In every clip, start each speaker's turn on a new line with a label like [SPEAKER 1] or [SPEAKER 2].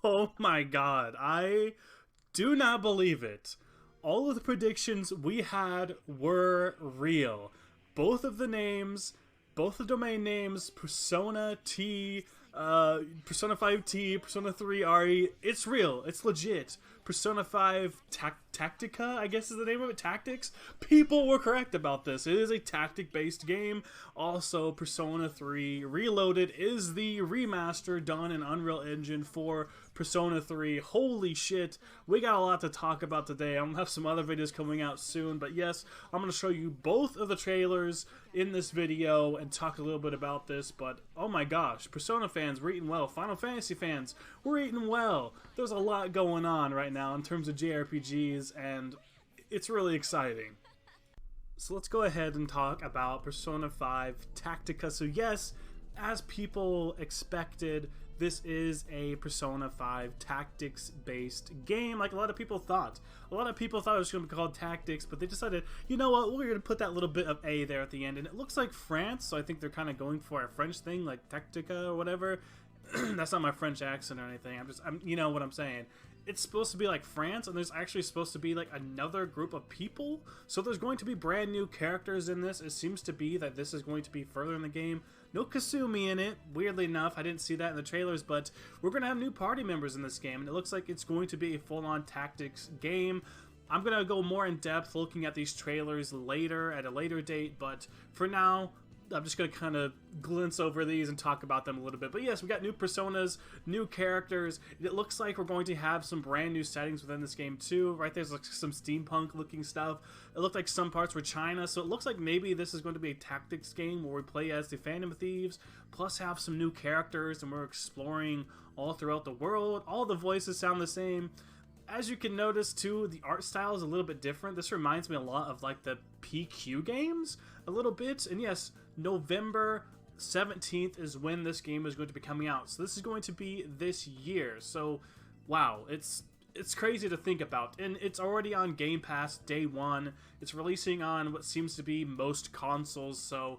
[SPEAKER 1] Oh my god, I do not believe it. All of the predictions we had were real. Both of the names, both the domain names, Persona T, Persona 5T, Persona 3 RE, it's real, it's legit. Persona 5 Tactica, I guess is the name of it, Tactics. People were correct about this. It is a tactic-based game. Also, Persona 3 Reloaded is the remaster done in Unreal Engine for Persona 3. Holy shit, we got a lot to talk about today. I'm gonna have some other videos coming out soon, but yes, I'm gonna show you both of the trailers in this video and talk a little bit about this. But oh my gosh, Persona fans, we're eating well. Final Fantasy fans, we're eating well. There's a lot going on right now in terms of JRPGs, and it's really exciting. So let's go ahead and talk about Persona 5 Tactica. So yes, as people expected, this is a Persona 5 tactics-based game, like a lot of people thought. A lot of people thought it was going to be called Tactics, but they decided, you know what, we're going to put that little bit of A there at the end, and it looks like France, so I think they're kind of going for a French thing, like Tactica or whatever. That's not my French accent or anything, you know what I'm saying. It's supposed to be like France, and there's actually supposed to be like another group of people, so there's going to be brand new characters in this. It seems to be that this is going to be further in the game. No Kasumi in it, weirdly enough. I didn't see that in the trailers, but we're going to have new party members in this game, and it looks like it's going to be a full-on tactics game. I'm going to go more in depth looking at these trailers later, at a later date, but for now, I'm just going to kind of glance over these and talk about them a little bit. But yes, we got new personas, new characters. It looks like we're going to have some brand new settings within this game too. Right there's like some steampunk looking stuff. It looked like some parts were China, so it looks like maybe this is going to be a tactics game where we play as the Phantom Thieves, plus have some new characters, and we're exploring all throughout the world. All the voices sound the same. As you can notice too, the art style is a little bit different. This reminds me a lot of like the PQ games a little bit. And yes, November 17th is when this game is going to be coming out. So this is going to be this year. So wow, it's crazy to think about. And it's already on Game Pass day one. It's releasing on what seems to be most consoles. So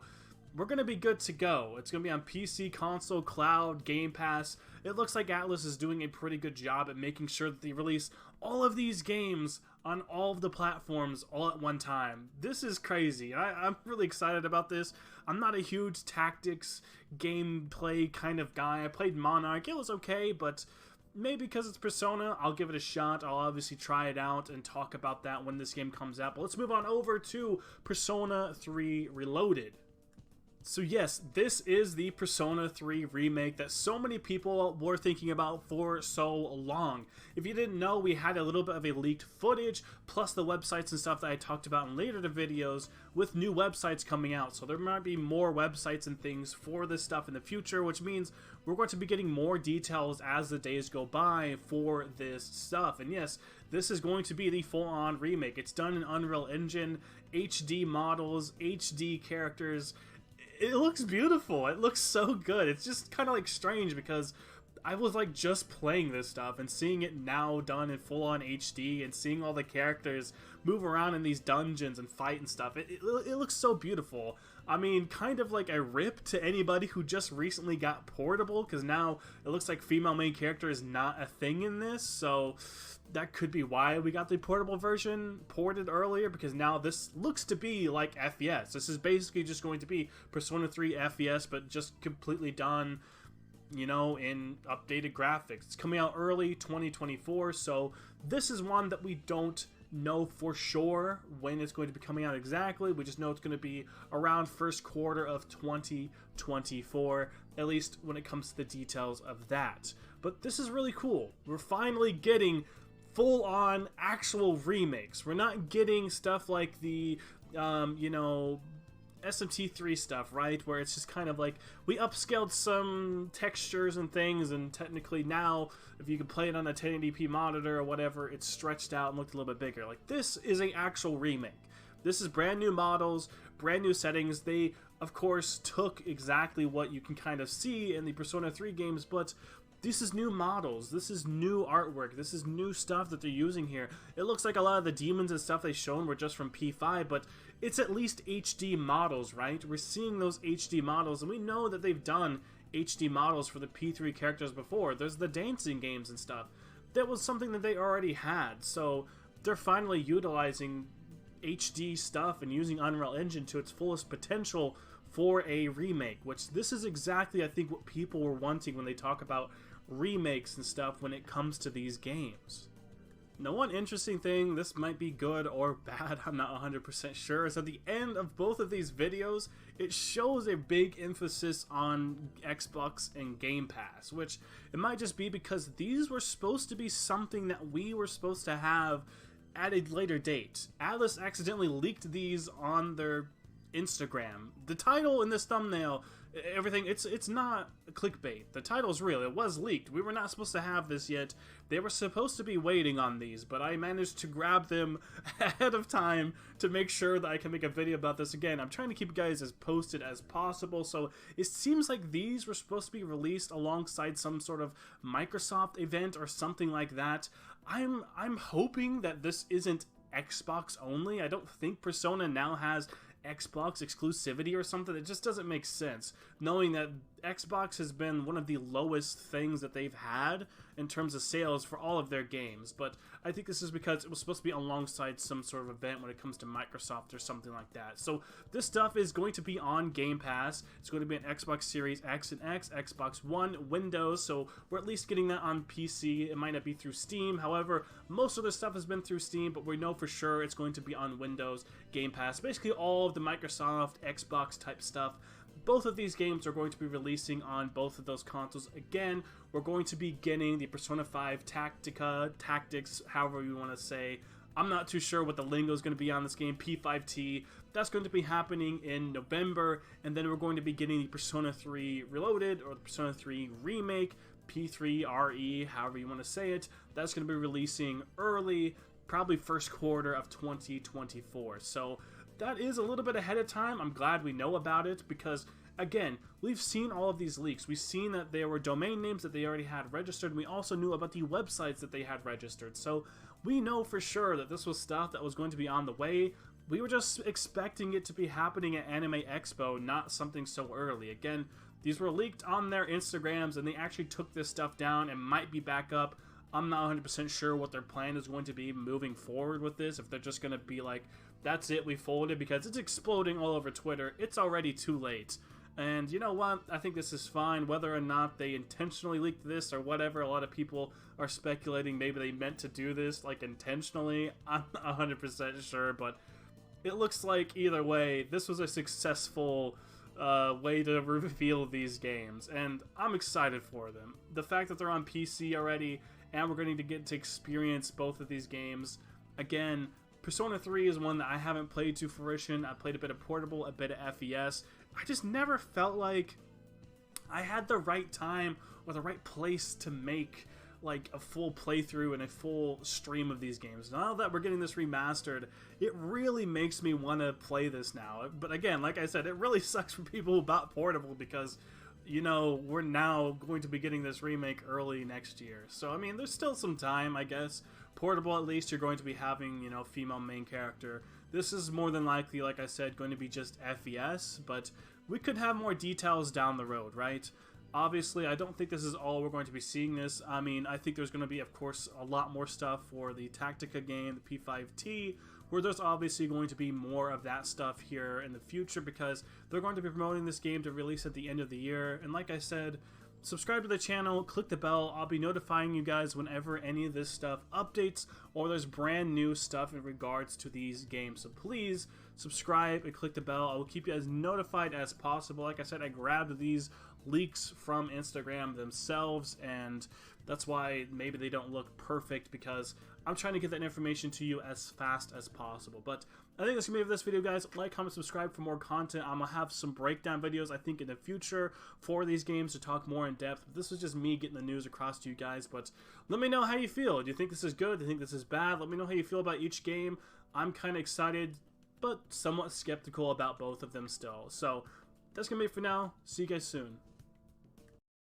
[SPEAKER 1] we're going to be good to go. It's going to be on PC, console, cloud, Game Pass. It looks like Atlus is doing a pretty good job at making sure that they release all of these games on all of the platforms all at one time. This is crazy. I'm really excited about this. I'm not a huge tactics gameplay kind of guy. I played Monarch. It was okay, but maybe because it's Persona, I'll give it a shot. I'll obviously try it out and talk about that when this game comes out. But let's move on over to Persona 3 Reloaded. So yes, this is the Persona 3 remake that so many people were thinking about for so long. If you didn't know, we had a little bit of a leaked footage, plus the websites and stuff that I talked about in later videos, with new websites coming out. So there might be more websites and things for this stuff in the future, which means we're going to be getting more details as the days go by for this stuff. And yes, this is going to be the full-on remake. It's done in Unreal Engine, HD models, HD characters. It looks beautiful. It looks so good. It's just kind of like strange because I was like just playing this stuff and seeing it now done in full-on HD and seeing all the characters move around in these dungeons and fight and stuff. It looks so beautiful. I mean, kind of like a rip to anybody who just recently got portable, because now it looks like female main character is not a thing in this, so that could be why we got the portable version ported earlier, because now this looks to be like FES. This is basically just going to be Persona 3 FES, but just completely done, you know, in updated graphics. It's coming out early 2024, so this is one that we don't know for sure when it's going to be coming out exactly. We just know it's going to be around first quarter of 2024, at least when it comes to the details of that. But this is really cool. We're finally getting full-on actual remakes. We're not getting stuff like the, you know, SMT3 stuff, right? Where it's just kind of like, we upscaled some textures and things, and technically now, if you can play it on a 1080p monitor or whatever, it's stretched out and looked a little bit bigger. Like, this is an actual remake. This is brand new models, brand new settings. They, of course, took exactly what you can kind of see in the Persona 3 games, but this is new models, this is new artwork, this is new stuff that they're using here. It looks like a lot of the demons and stuff they've shown were just from P5, but it's at least HD models, right? We're seeing those HD models, and we know that they've done HD models for the P3 characters before. There's the dancing games and stuff. That was something that they already had, so they're finally utilizing HD stuff and using Unreal Engine to its fullest potential for a remake, which this is exactly, I think, what people were wanting when they talk about remakes and stuff when it comes to these games. Now, one interesting thing, this might be good or bad, I'm not 100% sure, is at the end of both of these videos, it shows a big emphasis on Xbox and Game Pass, which it might just be because these were supposed to be something that we were supposed to have at a later date. Atlas accidentally leaked these on their Instagram. The title in this thumbnail, everything, it's not clickbait. The title's real. It was leaked. We were not supposed to have this yet. They were supposed to be waiting on these, but I managed to grab them ahead of time to make sure that I can make a video about this again. I'm trying to keep you guys as posted as possible, so it seems like these were supposed to be released alongside some sort of Microsoft event or something like that. I'm hoping that this isn't Xbox only. I don't think Persona now has Xbox exclusivity or something. It just doesn't make sense, knowing that Xbox has been one of the lowest things that they've had in terms of sales for all of their games. But I think this is because it was supposed to be alongside some sort of event when it comes to Microsoft or something like that. So this stuff is going to be on Game Pass. It's going to be an Xbox Series X and X, Xbox One, Windows, so we're at least getting that on PC. It might not be through Steam. However, most of the stuff has been through Steam, but we know for sure it's going to be on Windows, Game Pass, basically all of the Microsoft, Xbox type stuff. Both of these games are going to be releasing on both of those consoles. Again, we're going to be getting the Persona 5 Tactica, Tactics, however you want to say. I'm not too sure what the lingo is going to be on this game, P5T. That's going to be happening in November, and then we're going to be getting the Persona 3 Reloaded, or the Persona 3 Remake, P3RE, however you want to say it. That's going to be releasing early, probably first quarter of 2024. So that is a little bit ahead of time. I'm glad we know about it because, again, we've seen all of these leaks. We've seen that there were domain names that they already had registered, and we also knew about the websites that they had registered. So we know for sure that this was stuff that was going to be on the way. We were just expecting it to be happening at Anime Expo, not something so early. Again, these were leaked on their Instagrams, and they actually took this stuff down and might be back up. I'm not 100% sure what their plan is going to be moving forward with this, if they're just going to be like, that's it, we folded, because it's exploding all over Twitter. It's already too late. And you know what? I think this is fine. Whether or not they intentionally leaked this or whatever, a lot of people are speculating maybe they meant to do this, like, intentionally. I'm not 100% sure, but it looks like either way, this was a successful way to reveal these games, and I'm excited for them. The fact that they're on PC already, and we're going to get to experience both of these games. Again, Persona 3 is one that I haven't played to fruition. I played a bit of Portable, a bit of FES. I just never felt like I had the right time or the right place to make like a full playthrough and a full stream of these games. Now that we're getting this remastered, it really makes me want to play this now. But again, like I said, it really sucks for people who bought Portable because, you know, we're now going to be getting this remake early next year. So, I mean, there's still some time, I guess. Portable, at least, you're going to be having, you know, female main character. This is more than likely, like I said, going to be just FES, but we could have more details down the road, right? Obviously, I don't think this is all we're going to be seeing this. I mean, I think there's going to be, of course, a lot more stuff for the Tactica game, the P5T, where there's obviously going to be more of that stuff here in the future because they're going to be promoting this game to release at the end of the year. And like I said, subscribe to the channel, click the bell. I'll be notifying you guys whenever any of this stuff updates or there's brand new stuff in regards to these games. So please subscribe and click the bell. I will keep you as notified as possible. Like I said, I grabbed these leaks from Instagram themselves, and that's why maybe they don't look perfect because I'm trying to get that information to you as fast as possible. But I think that's going to be it for this video, guys. Like, comment, subscribe for more content. I'm going to have some breakdown videos, I think, in the future for these games to talk more in depth. But this was just me getting the news across to you guys. But let me know how you feel. Do you think this is good? Do you think this is bad? Let me know how you feel about each game. I'm kind of excited, but somewhat skeptical about both of them still. So that's going to be it for now. See you guys soon.